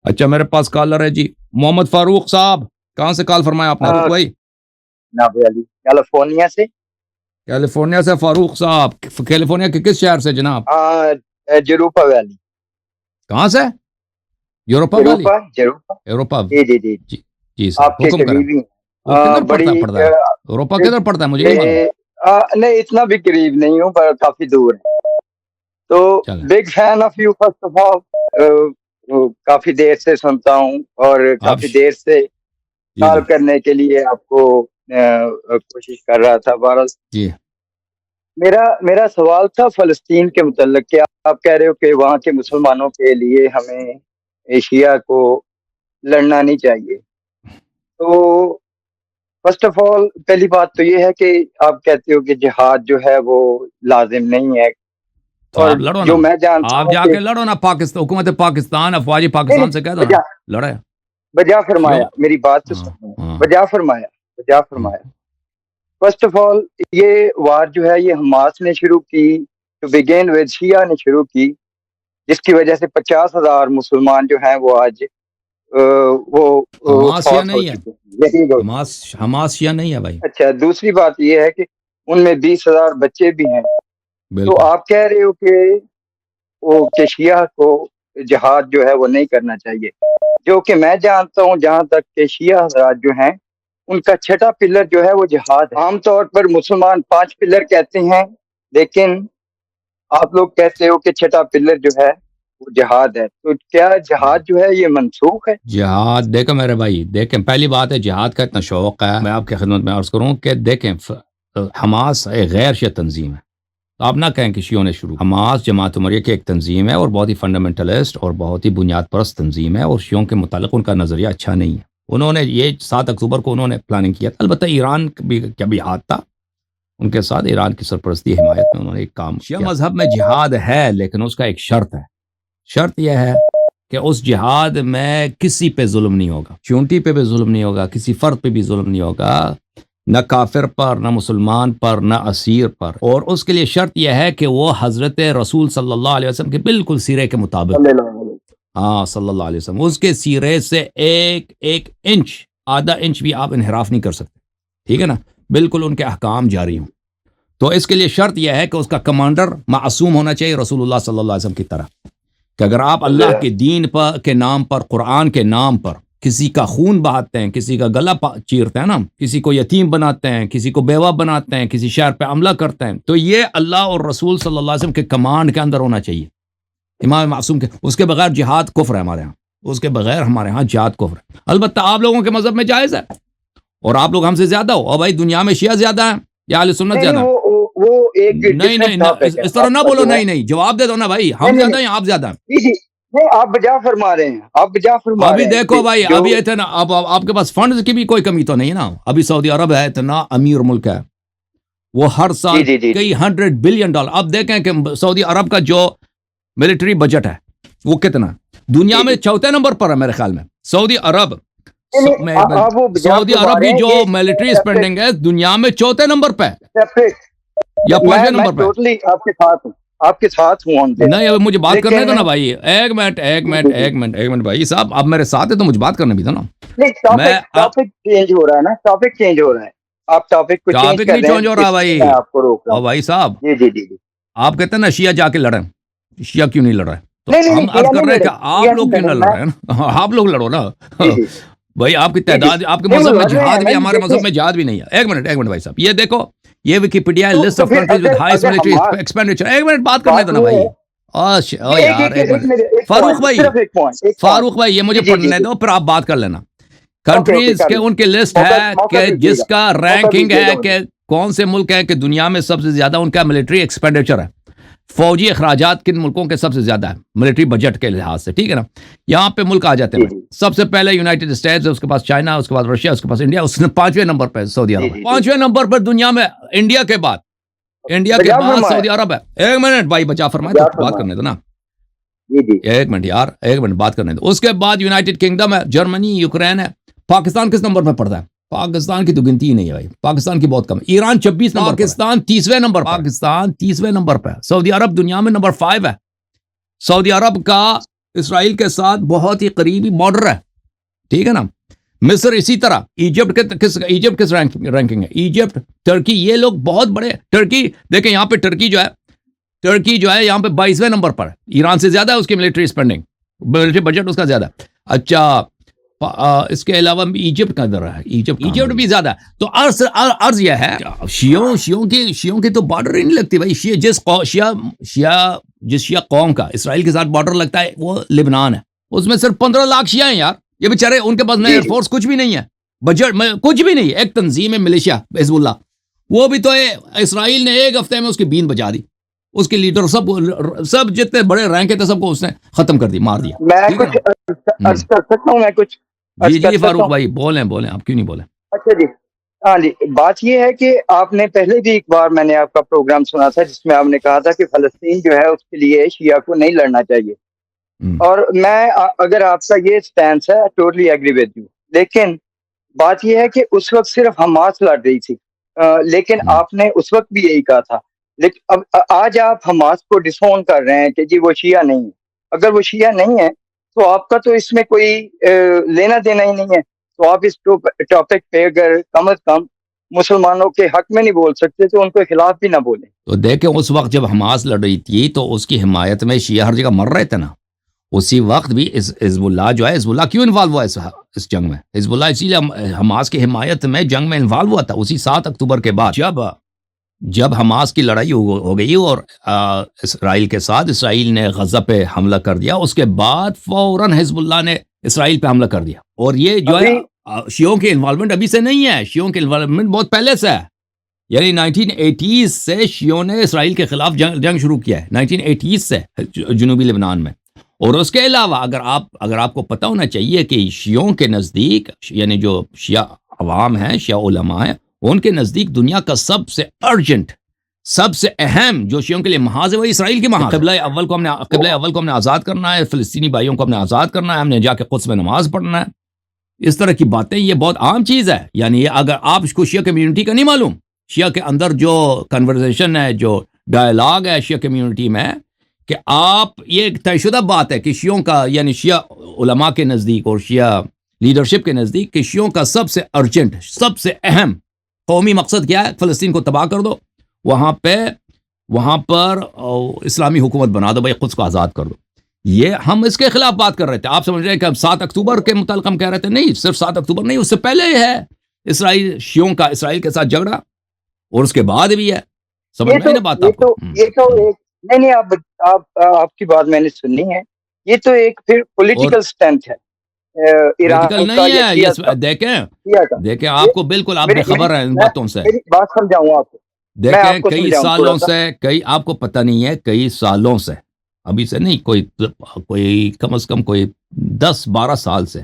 اچھا میرے پاس کالر ہے جی محمد فاروق صاحب, کہاں سے کال فرمایا آپ نے فاروق بھائی؟ جناب علی کیلیفورنیا سے. کیلیفورنیا سے فاروق صاحب, کیلیفورنیا کے کس شہر سے جناب؟ جروپا ویلی. کہاں سے؟ Europa valley. یوروپا. جی جی جی جی سر آپ کے حکم کریں. قریبی کدھر بڑی پڑتا ہے یوروپا کدھر پڑتا ہے مجھے نہیں معلوم. نہیں اتنا بھی قریب نہیں ہوں پر کافی دور ہے. تو big fan of you first of all, کافی دیر سے سنتا ہوں اور کافی دیر سے کال کرنے کے لیے آپ کو کوشش کر رہا تھا. بہرحال جی میرا سوال تھا فلسطین کے متعلق کہ آپ کہہ رہے ہو کہ وہاں کے مسلمانوں کے لیے ہمیں ایشیا کو لڑنا نہیں چاہیے. تو فرسٹ آف آل پہلی بات تو یہ ہے کہ آپ کہتے ہو کہ جہاد جو ہے وہ لازم نہیں ہے, اور جو میں جانتا ہوں آپ جا کے لڑو نا پاکستان, حکومت پاکستان, افواج پاکستان سے کہہ دو نا لڑے. بجا فرمایا, میری بات تو سنو. بجا فرمایا. فرسٹ آف آل یہ وار جو ہے یہ حماس نے شروع کی, ٹو بگین ود شیعہ نے شروع کی, جس کی وجہ سے 50,000 مسلمان جو ہیں وہ آج وہ حماس نہیں ہے, حماس شیعہ نہیں ہے بھائی. اچھا دوسری بات یہ ہے کہ ان میں 20,000 بچے بھی ہیں. تو آپ کہہ رہے ہو کہ وہ شیعہ کو جہاد جو ہے وہ نہیں کرنا چاہیے, جو کہ میں جانتا ہوں جہاں تک کہ شیعہ حضرات جو ہیں ان کا چھٹا پلر جو ہے وہ جہاد ہے. عام طور پر مسلمان 5 پلر کہتے ہیں, لیکن آپ لوگ کہتے ہو کہ چھٹا پلر جو ہے وہ جہاد ہے. تو کیا جہاد جو ہے یہ منسوخ ہے؟ جہاد دیکھیں میرے بھائی, دیکھیں پہلی بات ہے جہاد کا اتنا شوق ہے, میں آپ کی خدمت میں عرض کروں کہ دیکھیں حماس ایک غیر شیعہ تنظیم ہے. تو آپ نہ کہیں کہ شیعوں نے شروع. حماس جماعت عمریہ کی ایک تنظیم ہے اور بہت ہی فنڈامنٹلسٹ اور بہت ہی بنیاد پرست تنظیم ہے, اور شیعوں کے متعلق ان کا نظریہ اچھا نہیں ہے. انہوں نے یہ 7 اکتوبر کو انہوں نے پلاننگ کیا تھا. البتہ ایران کا بھی ہاتھ تھا ان کے ساتھ, ایران کی سرپرستی حمایت میں انہوں نے ایک کام کیا. شیعہ مذہب میں جہاد ہے, لیکن اس کا ایک شرط ہے. شرط یہ ہے کہ اس جہاد میں کسی پہ ظلم نہیں ہوگا, چونٹی پہ بھی ظلم نہیں ہوگا, کسی فرد پہ بھی ظلم نہیں ہوگا, نہ کافر پر, نہ مسلمان پر, نہ اسیر پر. اور اس کے لیے شرط یہ ہے کہ وہ حضرت رسول صلی اللہ علیہ وسلم کے بالکل سیرے کے مطابق, ہاں صلی اللہ علیہ وسلم, اس کے سیرے سے ایک انچ, آدھا انچ بھی آپ انحراف نہیں کر سکتے, ٹھیک ہے نا, بالکل ان کے احکام جاری ہوں. تو اس کے لیے شرط یہ ہے کہ اس کا کمانڈر معصوم ہونا چاہیے رسول اللہ صلی اللہ علیہ وسلم کی طرح. کہ اگر آپ اللہ کے دین پر کے نام پر, قرآن کے نام پر کسی کا خون بہاتے ہیں, کسی کا گلا چیرتے ہیں نا, کسی کو یتیم بناتے ہیں, کسی کو بیوہ بناتے ہیں, کسی شہر پہ حملہ کرتے ہیں, تو یہ اللہ اور رسول صلی اللہ علیہ وسلم کے کمانڈ کے اندر ہونا چاہیے, امام معصوم کے. اس کے بغیر جہاد کفر ہے ہمارے ہاں, اس کے بغیر ہمارے ہاں جہاد کفر ہے. البتہ آپ لوگوں کے مذہب میں جائز ہے, اور آپ لوگ ہم سے زیادہ ہو, اور بھائی دنیا میں شیعہ زیادہ ہیں یا اہل سنت زیادہ ہیں؟ نہیں, اس طرح نہ بولو. نہیں, جواب دے دو نا بھائی, ہم زیادہ ہیں آپ زیادہ ہیں. آپ بجا فرما رہے ہیں, ابھی دیکھو بھائی, ابھی اتنا اب آپ کے پاس فنڈز کی بھی کوئی کمی تو نہیں نا. ابھی سعودی عرب ہے, اتنا امیر ملک ہے, وہ ہر سال کئی $100 بلین. اب دیکھیں کہ سعودی عرب کا جو ملٹری بجٹ ہے وہ کتنا, دنیا میں 4تھے نمبر پر ہے میرے خیال میں. سعودی عرب کی جو ملٹری اسپینڈنگ ہے دنیا میں 4تھے نمبر پہ یا 5ویں نمبر پہ. آپ کے ساتھ ہوں. نہیں, اب مجھے بات کرنے دو نا بھائی, ایک منٹ بھائی صاحب, آپ میرے ساتھ ہیں تو مجھے بات کرنے بھی دو نا. ٹاپک چینج ہو رہا ہے نا, ٹاپک چینج ہو رہا ہے, آپ ٹاپک کو چینج کر رہے ہیں. نہیں چینج ہو رہا بھائی, اور بھائی صاحب جی آپ کہتے ہیں نا شیعہ جا کے لڑیں, شیعہ کیوں نہیں لڑ رہے؟ تو ہم عرض کر رہے ہیں کہ آپ لوگ کیوں نہ لڑ رہے ہیں, آپ لوگ لڑو نا بھائی. آپ کی تعداد, آپ کے مذہب میں جہاد بھی, ہمارے مذہب میں جہاد بھی نہیں ہے. ایک منٹ بھائی صاحب, یہ دیکھو, یہ Wikipedia list of countries with highest military expenditure. ایک منٹ بات کرنے دو نا بھائی. یار ایک منٹ فاروق بھائی یہ مجھے پڑھنے دو, پھر آپ بات کر لینا. کنٹریز کے ان کی لسٹ ہے کہ جس کا رینکنگ ہے کہ کون سے ملک ہے کہ دنیا میں سب سے زیادہ ان کا ملٹری ایکسپینڈیچر ہے, فوجی اخراجات کن ملکوں کے سب سے زیادہ ہے ملٹری بجٹ کے لحاظ سے, ٹھیک ہے نا. یہاں پہ ملک آ جاتے ہیں, سب سے پہلے یونائٹڈ اسٹیٹس, اس کے پاس چائنا, اس کے بعد رشیا, اس کے پاس انڈیا, اس نے 5ویں نمبر پہ سعودی عرب, 5ویں نمبر پر دنیا میں انڈیا کے بعد سعودی عرب ہے. ایک منٹ بھائی بچا فرمائے تو بات کرنے دو نا. ایک منٹ یار, ایک منٹ بات کرنے دو. اس کے بعد یونائٹڈ کنگڈم ہے, جرمنی, یوکرین ہے. پاکستان کس نمبر پہ پڑتا ہے؟ پاکستان کی تو گنتی ہی نہیں ہے بھائی, پاکستان کی بہت کم ہے. ایران 26 نمبر, پاکستان 30ویں نمبر, پاکستان 30ویں نمبر پہ. سعودی عرب دنیا میں نمبر 5 ہے. سعودی عرب کا اسرائیل کے ساتھ بہت ہی قریبی بارڈر ہے، ٹھیک ہے نا. مصر اسی طرح. ایجپٹ کس رینکنگ ہے؟ ایجپٹ، ترکی، یہ لوگ بہت بڑے. ٹرکی دیکھیں یہاں پہ ٹرکی جو ہے یہاں پہ 22ویں نمبر پر ہے. ایران سے زیادہ ہے اس کی ملٹری اسپینڈنگ، ملٹری بجٹ اس کا زیادہ. اچھا اس کے علاوہ ایجپٹ کا ادھر ہے، ایجپٹ بھی زیادہ ہے. تو عرض یہ ہے شیعوں کی تو بارڈر ہی نہیں لگتی بھائی. جس شیعہ قوم کا اسرائیل کے ساتھ بارڈر لگتا ہے وہ لبنان ہے. اس میں صرف 15 لاکھ شیعہ ہیں یار. یہ بیچارے ان کے پاس ایئر فورس کچھ بھی نہیں ہے، بجٹ میں کچھ بھی نہیں. ایک تنظیم ہے ملیشیا حزب اللہ، وہ بھی تو اسرائیل نے ایک ہفتے میں اس کی بین بجا دی. اس کے لیڈر سب جتنے بڑے رینک تھے سب کو اس نے ختم کر دی، مار دیا. میں کچھ عرض کر سکتا ہوں، میں کچھ جی فاروق بھائی بولیں آپ کیوں نہیں بولیں؟ اچھا جی، ہاں جی. بات یہ ہے کہ آپ نے پہلے بھی ایک بار میں نے آپ کا پروگرام سنا تھا جس میں آپ نے کہا تھا کہ فلسطین جو ہے اس کے لیے شیعہ کو نہیں لڑنا چاہیے. اور میں اگر آپ کا یہ سٹینس ہے ٹوٹلی ایگری ود یو، لیکن بات یہ ہے کہ اس وقت صرف حماس لڑ رہی تھی، لیکن آپ نے اس وقت بھی یہی کہا تھا. لیکن اب آج آپ حماس کو ڈسون کر رہے ہیں کہ جی وہ شیعہ نہیں ہے. اگر وہ شیعہ نہیں ہے تو آپ کا تو اس میں کوئی لینا دینا ہی نہیں ہے. تو آپ اس ٹاپک پہ اگر کم از کم مسلمانوں کے حق میں نہیں بول سکتے تو ان کے خلاف بھی نہ بولیں. تو دیکھیں اس وقت جب حماس لڑ رہی تھی تو اس کی حمایت میں شیعہ ہر جگہ مر رہے تھے نا. اسی وقت بھی حزب اللہ جو ہے، حزب اللہ کیوں انوالو ہوا اس جنگ میں؟ حزب اللہ اسی لیے حماس کی حمایت میں جنگ میں انوالو ہوا تھا. اسی 7 اکتوبر کے بعد جب حماس کی لڑائی ہو گئی اور اسرائیل کے ساتھ، اسرائیل نے غزہ پہ حملہ کر دیا، اس کے بعد فوراً حزب اللہ نے اسرائیل پہ حملہ کر دیا. اور یہ جو ہے شیعوں کی انوالومنٹ ابھی سے نہیں ہے، شیعوں کی انوالومنٹ بہت پہلے سے ہے. یعنی 1980s سے شیعوں نے اسرائیل کے خلاف جنگ شروع کیا ہے، 1980s سے جنوبی لبنان میں. اور اس کے علاوہ اگر آپ کو پتہ ہونا چاہیے کہ شیعوں کے نزدیک، یعنی جو شیعہ عوام ہیں، شیعہ علماء ہیں، ان کے نزدیک دنیا کا سب سے ارجنٹ، سب سے اہم جو شیعوں کے لیے محاذ ہے وہ اسرائیل کی محاذ. قبلہ اول کو ہم نے آزاد کرنا ہے، فلسطینی بھائیوں کو ہم نے آزاد کرنا ہے، ہم نے جا کے قدس میں نماز پڑھنا ہے. اس طرح کی باتیں یہ بہت عام چیز ہے. یعنی اگر آپ کو شیعہ کمیونٹی کا نہیں معلوم، شیعہ کے اندر جو کنورزیشن ہے، جو ڈائلاگ ہے شیعہ کمیونٹی میں، کہ آپ یہ ایک طے شدہ بات ہے کہ شیعوں کا، یعنی شیعہ علماء کے نزدیک اور شیعہ لیڈرشپ کے نزدیک، کہ شیعوں کا سب سے ارجنٹ، سب سے اہم قومی مقصد کیا ہے؟ فلسطین کو تباہ کر دو، وہاں پر اسلامی حکومت بنا دو، بھائی قدس کو آزاد کر دو. یہ ہم اس کے خلاف بات کر رہے تھے. آپ سمجھ رہے ہیں کہ ہم 7 اکتوبر کے متعلق ہم کہہ رہے تھے؟ نہیں، صرف 7 اکتوبر نہیں، اس سے پہلے ہی ہے شیعوں کا اسرائیل کے ساتھ جھگڑا، اور اس کے بعد بھی ہے. سمجھ میں نا بات آپ کو؟ نہیں آپ کی بات میں نے سننی ہے. یہ تو ایک پھر پولیٹیکل سٹینٹ ہے. پولیٹیکل نہیں ہے. دیکھیں آپ کو بالکل آپ بے خبر ہیں ان باتوں سے. بات سمجھاؤں آپ کو. دیکھیں کئی سالوں سے، آپ کو پتہ نہیں ہے، کئی سالوں سے، ابھی سے نہیں، کوئی کم از کم کوئی 10-12 سال سے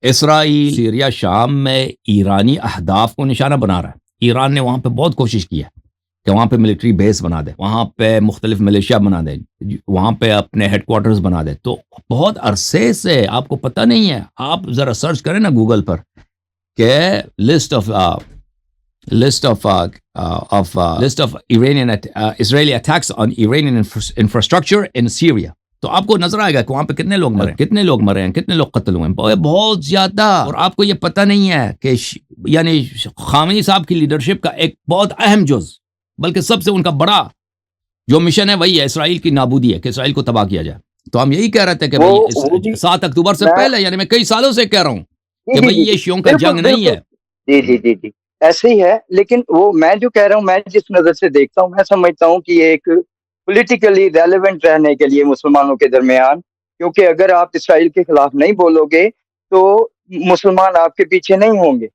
اسرائیل سیریا شام میں ایرانی اہداف کو نشانہ بنا رہا ہے. ایران نے وہاں پہ بہت کوشش کی ہے کہ وہاں پہ ملٹری بیس بنا دے، وہاں پہ مختلف ملیشیا بنا دے، وہاں پہ اپنے ہیڈ کوارٹرز بنا دے. تو بہت عرصے سے آپ کو پتہ نہیں ہے. آپ ذرا سرچ کریں نا گوگل پر کہ list of Israeli attacks on Iranian infrastructure in Syria. تو آپ کو نظر آئے گا کہ وہاں پہ کتنے لوگ مرے ہیں، کتنے لوگ قتل ہوئے ہیں، بہت زیادہ. اور آپ کو یہ پتہ نہیں ہے کہ یعنی خامنئی صاحب کی لیڈرشپ کا ایک بہت اہم جز، بلکہ سب سے ان کا بڑا جو مشن ہے وہی ہے اسرائیل کی نابودی ہے، کہ اسرائیل کو تباہ کیا جائے. تو ہم یہی کہہ رہے تھے کہ 7 اکتوبر سے پہلے، یعنی میں کئی سالوں سے کہہ رہا ہوں کہ بھئی یہ شیعوں کا جنگ نہیں ہے. جی ایسے ہی ہے. لیکن وہ میں جو کہہ رہا ہوں، میں جس نظر سے دیکھتا ہوں، میں سمجھتا ہوں کہ یہ ایک پولیٹیکلی ریلیونٹ رہنے کے لیے مسلمانوں کے درمیان، کیونکہ اگر آپ اسرائیل کے خلاف نہیں بولو گے تو مسلمان آپ کے پیچھے نہیں ہوں گے.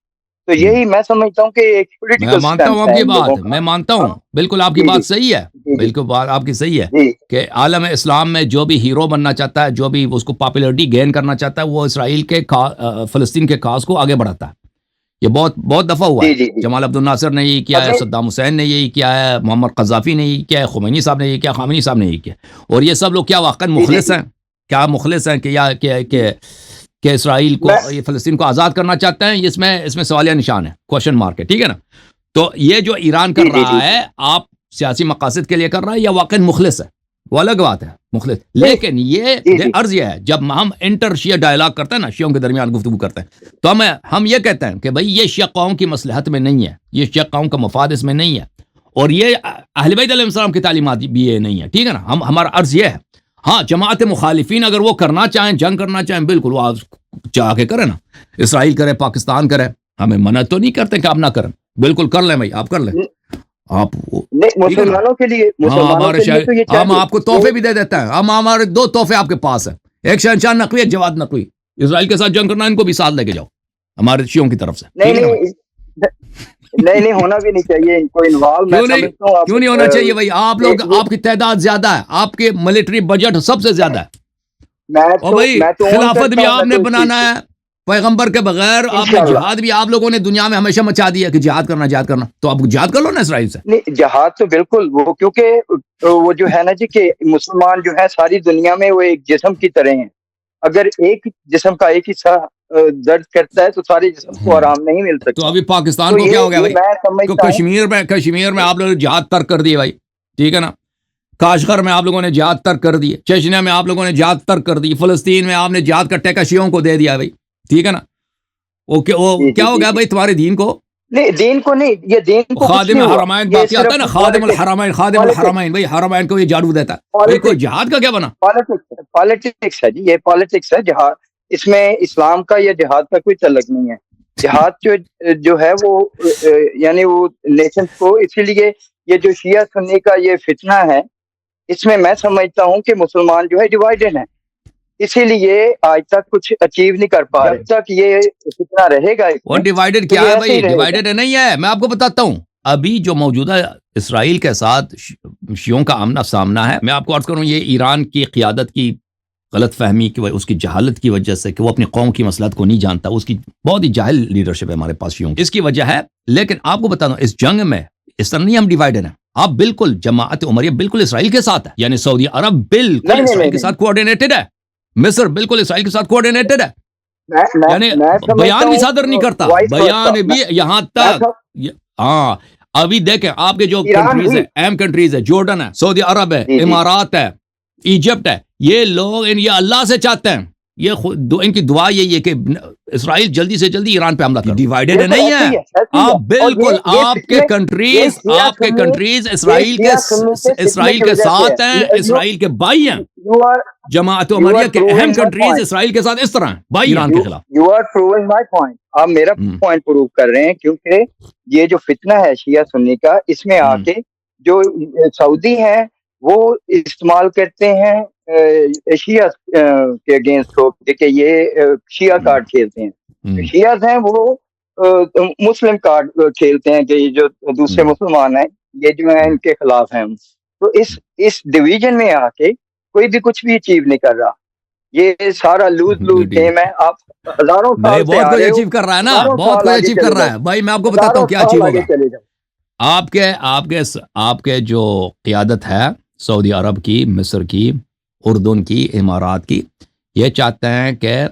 تو یہی میں سمجھتا ہوں کہ ایک پولیٹیکل میں مانتا ہوں آپ کی بات، میں مانتا ہوں بالکل آپ کی بات صحیح ہے، بالکل بات آپ کی صحیح ہے کہ عالم اسلام میں جو بھی ہیرو بننا چاہتا ہے، جو بھی اس کو پاپولرٹی گین کرنا چاہتا ہے، وہ اسرائیل کے فلسطین کے کاز کو آگے بڑھاتا ہے. یہ بہت دفعہ ہوا ہے. جمال عبد الناصر نے یہی کیا ہے، صدام حسین نے یہی کیا ہے، محمد قذافی نے یہی کیا ہے، خمینی صاحب نے یہی کیا، خامنئی صاحب نے یہی کیا. اور یہ سب لوگ کیا واقعا مخلص ہیں؟ کیا مخلص ہیں کہ اسرائیل کو، یہ فلسطین کو آزاد کرنا چاہتے ہیں؟ اس میں سوالیہ نشان ہے، کوشچن مارک ہے. ٹھیک ہے نا. تو یہ جو ایران کر رہا ہے، آپ سیاسی مقاصد کے لیے کر رہا ہے یا واقعا مخلص ہے؟ وہ الگ بات ہے مختلف. لیکن یہ عرض یہ ہے جب ہم انٹر شیعہ ڈائلاگ کرتے ہیں نا، شیعوں کے درمیان گفتگو کرتے ہیں، تو ہم یہ کہتے ہیں کہ بھائی یہ شیعہ قوم کی مصلحت میں نہیں ہے، یہ شیعہ قوم کا مفاد اس میں نہیں ہے، اور یہ اہل بیت علیہ السلام کی تعلیمات بھی یہ نہیں ہے. ٹھیک ہے نا، ہمارا عرض یہ ہے. ہاں جماعت مخالفین اگر وہ کرنا چاہیں، جنگ کرنا چاہیں، بالکل وہ چاہ کے کریں نا، اسرائیل کرے، پاکستان کرے، ہمیں منع تو نہیں کرتے کہ آپ نہ کریں، بالکل کر لیں بھائی، آپ کر لیں. آپ مسلمانوں کے لیے ہم آپ کو تحفے بھی دے دیتے ہیں. ہم ہمارے 2 تحفے آپ کے پاس ہیں، ایک شہنشاہ نقوی، ایک جواد نقوی. اسرائیل کے ساتھ جنگ کرنا، ان کو بھی ساتھ لے کے جاؤ ہمارے شیعوں کی طرف سے. نہیں ہونا بھی نہیں چاہیے ان کو انوالو. کیوں نہیں ہونا چاہیے بھائی؟ آپ لوگ، آپ کی تعداد زیادہ ہے، آپ کے ملٹری بجٹ سب سے زیادہ ہے، اور بھائی خلافت بھی آپ نے بنانا ہے پیغمبر کے بغیر. آپ نے جہاد بھی آپ لوگوں نے دنیا میں ہمیشہ مچا دیا کہ جہاد کرنا، تو اب جہاد کر لو نا اسرائیل سے. نہیں جہاد تو بالکل، وہ کیونکہ وہ جو ہے نا جی کہ مسلمان جو ہے ساری دنیا میں وہ ایک جسم کی طرح ہیں. اگر ایک جسم کا ایک حصہ درد کرتا ہے تو سارے جسم کو آرام نہیں مل سکتا. تو ابھی پاکستان کو کیا ہو گیا بھائی؟ کشمیر میں آپ لوگوں نے جہاد ترک کر دیے بھائی، ٹھیک ہے نا. کاشغر میں آپ لوگوں نے جہاد ترک کر دیے، چچنیا میں آپ لوگوں نے جہاد ترک کر دی، فلسطین میں آپ نے جہاد کا ٹیکہ شیعوں کو دے دیا بھائی، ٹھیک ہے نا. وہ کیا ہو گیا بھائی تمہارے دین کو؟ نہیں دین کو نہیں، یہ دین کو خادم حرمین باقی آتا ہے نا، خادم الحرمین بھائی، حرمین کو یہ جھاڑو دیتا ہے بھائی. کوئی جہاد کا کیا بنا؟ پالیٹکس ہے جی، یہ پالیٹکس ہے. جہاد اس میں اسلام کا یا جہاد کا کوئی تعلق نہیں ہے. جہاد جو ہے وہ یعنی وہ نیشنز کو، اسی لیے یہ جو شیعہ سنی کا یہ فتنہ ہے، اس میں سمجھتا ہوں کہ مسلمان جو ہے ڈیوائیڈڈ ہیں، اسی لیے آج تک کچھ اچیو نہیں کر پا رہے. جب تک یہ فتنہ رہے گا. اور ڈیوائیڈڈ کیا ہے بھائی؟ ڈیوائیڈڈ نہیں ہے، میں آپ کو بتاتا ہوں. ابھی جو موجودہ اسرائیل کے ساتھ شیعوں کا آمنا سامنا ہے، میں آپ کو عرض کروں یہ ایران کی قیادت کی غلط فہمی کی، اس کی جہالت کی وجہ سے کہ وہ اپنی قوم کی مصلحت کو نہیں جانتا، اس کی بہت ہی جاہل لیڈرشپ ہے ہمارے پاس شیعوں، اس کی وجہ ہے. لیکن آپ کو بتا دوں اس جنگ میں اس طرح نہیں ہم ڈیوائیڈڈ ہیں. آپ بالکل جماعت عمریہ بالکل اسرائیل کے ساتھ ہے، یعنی سعودی عرب بالکل اسرائیل کے ساتھ کوآرڈینیٹڈ ہے، مصر بالکل اسرائیل کے ساتھ کوآرڈینیٹڈ ہے، یعنی بیان بھی صادر نہیں کرتا، بیان بھی یہاں تک. ہاں ابھی دیکھیں آپ کے جو کنٹریز ہیں، اہم کنٹریز ہے، جورڈن ہے، سعودی عرب ہے، امارات ہے، ایجپٹ ہے، یہ لوگ یہ اللہ سے چاہتے ہیں، یہ ان کی دعا یہی ہے کہ اسرائیل جلدی سے جلدی ایران پہ حملہ کرے. ڈیوائیڈڈ نہیں ہے آپ بالکل، آپ کے کنٹریز اسرائیل کے ساتھ ہیں، اسرائیل کے بھائی ہیں. جماعت عمریہ کے اہم کنٹریز اسرائیل کے ساتھ اس طرح ہیں بھائی، ایران کے خلاف. You are proving my point, آپ میرا پوائنٹ پروو کر رہے ہیں، کیونکہ یہ جو فتنہ ہے شیعہ سنی کا، اس میں آ کے جو سعودی ہیں وہ استعمال کرتے ہیں شیعہ کے اگینسٹ ہو کہ یہ شیعہ کارڈ کھیلتے ہیں. شیعہ ہیں وہ مسلم کارڈ کھیلتے ہیں کہ یہ جو دوسرے مسلمان ہیں یہ جو ہیں ان کے خلاف ہیں. تو اس ڈویژن میں آ کے کوئی بھی کچھ بھی اچیو نہیں کر رہا. یہ سارا لوز گیم ہے. آپ ہزاروں سال سے بہت کچھ اچیو کر رہا ہے نا، بہت کچھ اچیو کر رہا ہے بھائی. میں آپ کو بتاتا ہوں کیا اچیو ہوگا. آپ کے جو قیادت ہے سعودی عرب کی، مصر کی، اردن کی، امارات کی، یہ چاہتے ہیں کہ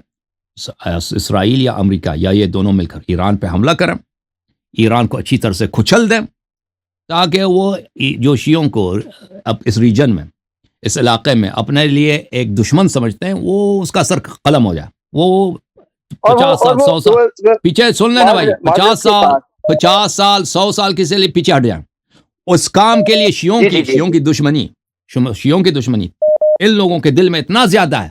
اسرائیل یا امریکہ یا یہ دونوں مل کر ایران پہ حملہ کریں، ایران کو اچھی طرح سے کھچل دیں، تاکہ وہ جو شیعوں کو اب اس ریجن میں، اس علاقے میں اپنے لیے ایک دشمن سمجھتے ہیں، وہ اس کا سر قلم ہو جائے. وہ 50 سال 100 سال پیچھے سن لینا بھائی، 50 سال 100 سال کسی لیے پیچھے ہٹ جائیں. اس کام کے لیے شیعوں کی دشمنی ان لوگوں کے دل میں اتنا زیادہ ہے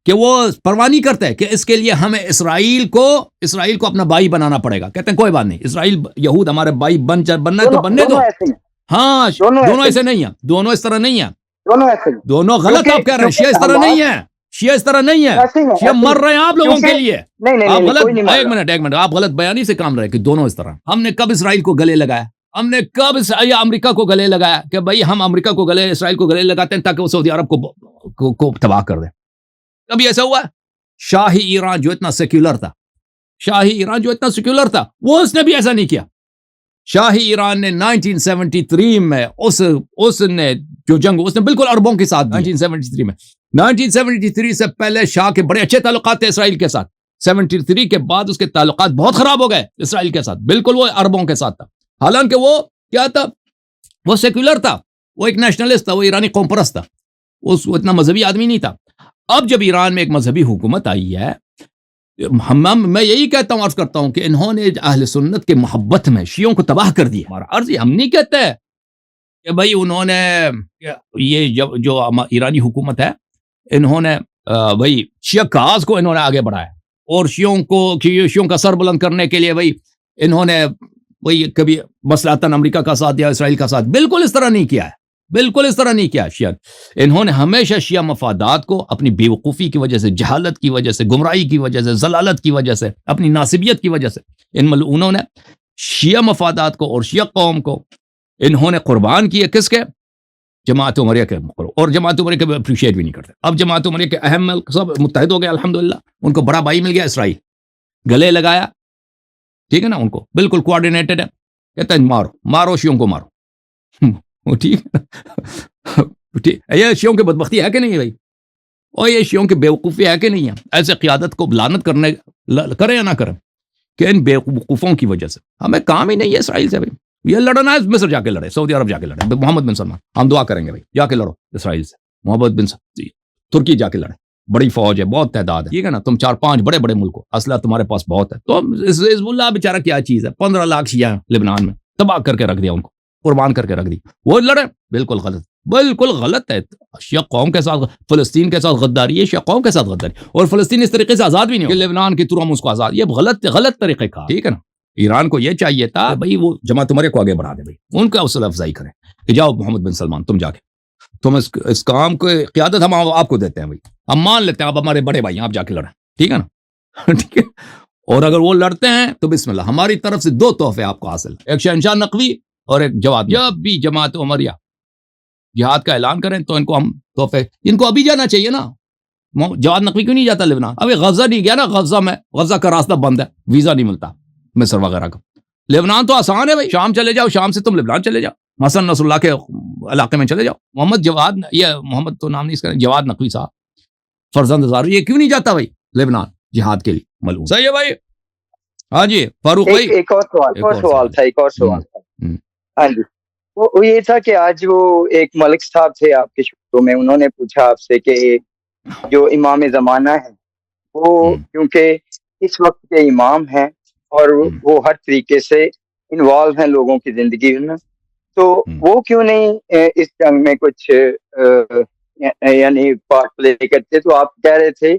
کہ وہ پرواہ نہیں کرتے کہ اس کے لیے ہمیں اسرائیل کو اپنا بھائی بنانا پڑے گا. کہتے ہیں کوئی بات نہیں، اسرائیل یہود ہمارے بھائی بننا ہے تو بننے دو. ہاں دونوں ایسے نہیں ہیں، دونوں اس طرح نہیں ہیں، دونوں غلط آپ کہہ رہے ہیں. شیعہ اس طرح نہیں ہے، شیعہ اس طرح نہیں ہے، شیعہ مر رہے ہیں آپ لوگوں کے لیے. آپ غلط، ایک منٹ آپ غلط بیانی سے کام رہے کہ دونوں اس طرح. ہم نے کب اسرائیل کو گلے لگایا؟ ہم نے کب امریکہ کو گلے لگایا کہ بھائی ہم امریکہ کو اسرائیل کو گلے لگاتے ہیں تاکہ وہ سعودی عرب کو تباہ کر دیں؟ کبھی ایسا ہوا؟ شاہی ایران جو اتنا سیکولر تھا وہ اس نے بھی ایسا نہیں کیا. شاہی ایران نے 1973 میں اس نے جو جنگ اس نے بالکل عربوں کے ساتھ 1973 سے پہلے شاہ کے بڑے اچھے تعلقات تھے اسرائیل کے ساتھ. 73 کے بعد اس کے تعلقات بہت خراب ہو گئے اسرائیل کے ساتھ، بالکل وہ عربوں کے ساتھ تھا. حالانکہ وہ کیا تھا؟ وہ سیکولر تھا، وہ ایک نیشنلسٹ تھا، وہ ایرانی قوم پرست تھا. وہ اتنا مذہبی آدمی نہیں تھا. اب جب ایران میں ایک مذہبی حکومت آئی ہے، میں یہی کہتا ہوں، عرض کرتا ہوں کہ انہوں نے اہل سنت کے محبت میں شیعوں کو تباہ کر دیا. ہمارا عرض ہم نہیں کہتے کہ بھائی انہوں نے یہ جو ایرانی حکومت ہے، انہوں نے بھائی شیعہ کاز کو انہوں نے آگے بڑھایا، اور شیعوں کا سر بلند کرنے کے لیے بھائی انہوں نے وہی کبھی مصلحتاً امریکہ کا ساتھ دیا، اسرائیل کا ساتھ. بالکل اس طرح نہیں کیا ہے، بالکل اس طرح نہیں کیا شیعہ. انہوں نے ہمیشہ شیعہ مفادات کو اپنی بیوقوفی کی وجہ سے، جہالت کی وجہ سے، گمراہی کی وجہ سے، ضلالت کی وجہ سے، اپنی ناسبیت کی وجہ سے، انہوں نے شیعہ مفادات کو اور شیعہ قوم کو انہوں نے قربان کیے. کس کے؟ جماعت عمریہ کے. اور جماعت عمریہ کے اپریشیٹ بھی نہیں کرتے. اب جماعت عمریہ کے اہم ملک سب متحد ہو گئے الحمدللہ. ان کو بڑا بھائی مل گیا اسرائیل، گلے لگایا، ٹھیک ہے نا، ان کو بالکل کوآرڈینیٹڈ ہے. کہتے ہیں مارو شیعوں کو مارو. ٹھیک ہے، یہ شیعوں کی بدبختی ہے کہ نہیں ہے بھائی؟ اور یہ شیعوں کی بیوقوفی ہے کہ نہیں ہے؟ ایسے قیادت کو لعنت کریں یا نہ کریں، کہ ان بیوقوفوں کی وجہ سے ہمیں کام ہی نہیں ہے اسرائیل سے. بھائی یہ لڑنا ہے، مصر جا کے لڑے، سعودی عرب جا کے لڑے، محمد بن سلمان، ہم دعا کریں گے بھائی جا کے لڑو اسرائیل سے. محمد بن ترکی جا کے لڑے، بڑی فوج ہے، بہت تعداد ہے، ٹھیک ہے نا. تم 4-5 بڑے بڑے ملک ہو، اسلحہ تمہارے پاس بہت ہے. تو حزب اللہ بیچارہ کیا چیز ہے؟ 15 لاکھ شیعہ لبنان میں تباہ کر کے رکھ دیا، ان کو قربان کر کے رکھ دی. وہ لڑے، بالکل غلط، بالکل غلط ہے. شیعہ قوم کے ساتھ، فلسطین کے ساتھ غداری ہے، شیعہ قوم کے ساتھ غداری. اور فلسطین اس طریقے سے آزاد بھی نہیں ہو کہ لبنان کی طرح ہم اس کو آزاد. یہ غلط طریقے کا، ٹھیک ہے نا. ایران کو یہ چاہیے تھا بھائی وہ جماعت عمریہ کو آگے بڑھا دے، بھائی ان کا حوصلہ افزائی کریں کہ جاؤ محمد بن سلمان، تم جا کے تم اس کام کو قیادت ہم آپ کو دیتے ہیں بھائی، ہم مان لیتے ہیں آپ ہمارے بڑے بھائی ہیں، آپ جا کے لڑیں، ٹھیک ہے نا. ٹھیک ہے. اور اگر وہ لڑتے ہیں تو بسم اللہ، ہماری طرف سے 2 تحفے آپ کو حاصل، ایک شہنشاہ نقوی اور ایک جواد. جب بھی جماعت عمریہ جہاد کا اعلان کریں تو ان کو ہم تحفے، ان کو ابھی جانا چاہیے نا. جواد نقوی کیوں نہیں جاتا لبنان؟ ابھی غزہ نہیں گیا نا، غزہ کا راستہ بند ہے، ویزا نہیں ملتا مصر وغیرہ کا. لبنان تو آسان ہے بھائی، شام چلے جاؤ، شام سے تم لبنان چلے جاؤ، حسن نصر اللہ کے علاقے میں چلے جاؤ. محمد تو نام نہیں اس کا، جواد نقوی صاحب فرزند زار، یہ کیوں نہیں جاتا بھائی لبنان جہاد کے لیے؟ ملعون. صحیح ہے بھائی. ہاں جی فاروق بھائی، ایک اور سوال تھا. ہاں جی، وہ یہ تھا کہ آج وہ ایک ملک صاحب تھے آپ کے شو میں، انہوں نے پوچھا آپ سے کہ جو امام زمانہ ہے وہ کیونکہ اس وقت کے امام ہیں اور وہ ہر طریقے سے انوالو ہیں لوگوں کی زندگی میں، تو وہ کیوں نہیں اس جنگ میں کچھ یعنی پارٹ پلے کرتے؟ تو آپ کہہ رہے تھے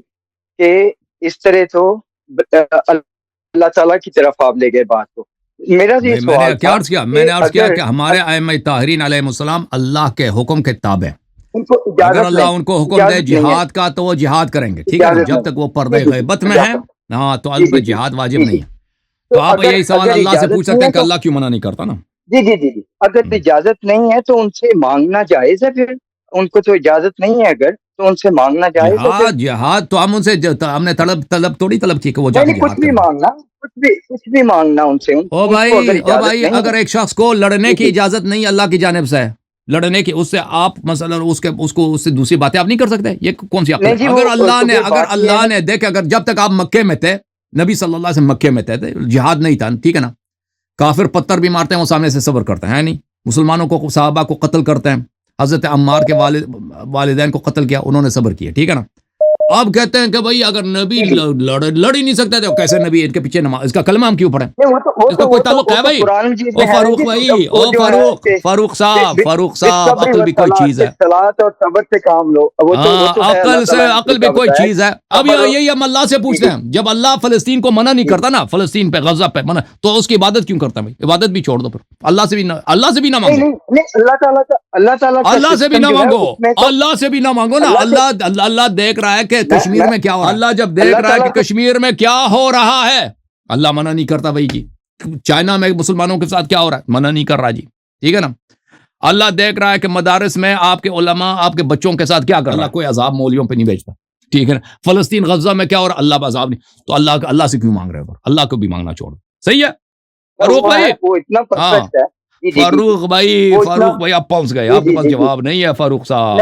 کہ اس طرح تو اللہ تعالیٰ کی طرف آپ لے گئے بات کو. میرا یہ سوال تھا، میں نے عرض کیا کہ ہمارے ائمہ طاہرین علیہ السلام اللہ کے حکم کے تابع ہیں. اگر اللہ ان کو حکم دے جہاد کا تو وہ جہاد کریں گے، ٹھیک ہے، جب تک وہ پردہ غیبت میں ہیں. ہاں تو اللہ پہ جہاد واجب نہیں ہے. تو آپ یہی سوال اللہ سے پوچھ سکتے ہیں کہ اللہ کیوں منع نہیں کرتا نا. جی اگر اجازت نہیں ہے تو ان سے مانگنا جائز ہے. پھر ان کو تو اجازت نہیں ہے اگر تو ان سے مانگنا جائز ہے. جہاد تو ہم ان سے ہم نے طلب کی کہ وہ جا کے کچھ بھی مانگنا، کچھ بھی مانگنا ان سے. او بھائی اگر ایک شخص کو لڑنے کی اجازت نہیں اللہ کی جانب سے، لڑنے کی، اس سے آپ مثلا اس سے دوسری باتیں آپ نہیں کر سکتے. یہ کون سی عقل ہے؟ اگر اللہ نے دیکھے، اگر جب تک آپ مکے میں تھے، نبی صلی اللہ علیہ وسلم مکے میں تھے، جہاد نہیں تھا، ٹھیک ہے نا. کافر پتھر بھی مارتے ہیں، وہ سامنے سے صبر کرتے ہیں نہیں. مسلمانوں کو، صحابہ کو قتل کرتے ہیں، حضرت عمار کے والدین کو قتل کیا، انہوں نے صبر کیا، ٹھیک ہے نا. اب کہتے ہیں کہ بھائی اگر نبی لڑ ہی نہیں سکتے تو کیسے نبی ان کے پیچھے نماز، اس کا کلمہ ہم کیوں پڑھیں؟ اس کا کوئی تعلق ہے بھائی؟ او فاروق بھائی، او فاروق صاحب عقل بھی کوئی چیز ہے. عقل بھی کوئی چیز ہے. اب یہی ہم اللہ سے پوچھتے ہیں، جب اللہ فلسطین کو منع نہیں کرتا نا، فلسطین پہ، غزہ پہ منع، تو اس کی عبادت کیوں کرتا ہے بھائی؟ عبادت بھی چھوڑ دو پھر. اللہ سے بھی نہ مانگو، اللہ سے بھی نہ مانگو، اللہ سے بھی نہ مانگو نا. اللہ دیکھ رہا ہے کہ کشمیر میں کیا ہو رہا ہے. اللہ جب دیکھ رہا ہے کہ کشمیر میں کیا ہو رہا ہے، اللہ منع نہیں کرتا بھائی جی. چائنا میں مسلمانوں کے ساتھ کیا ہو رہا ہے، منع نہیں کر رہا جی، ٹھیک ہے نا. اللہ دیکھ رہا ہے کہ مدارس میں آپ کے علماء آپ کے بچوں کے ساتھ کیا کر رہا ہے، کوئی عذاب مولیوں پہ نہیں بھیجتا، ٹھیک ہے نا. فلسطین غزہ میں کیا ہو رہا ہے، اللہ عذاب نہیں. تو اللہ سے کیوں مانگ رہے ہو؟ اللہ کو بھی مانگنا چھوڑو. صحیح ہے فاروق بھائی. فاروق بھائی آپ پہنچ گئے، آپ کے پاس جواب نہیں ہے فاروق صاحب.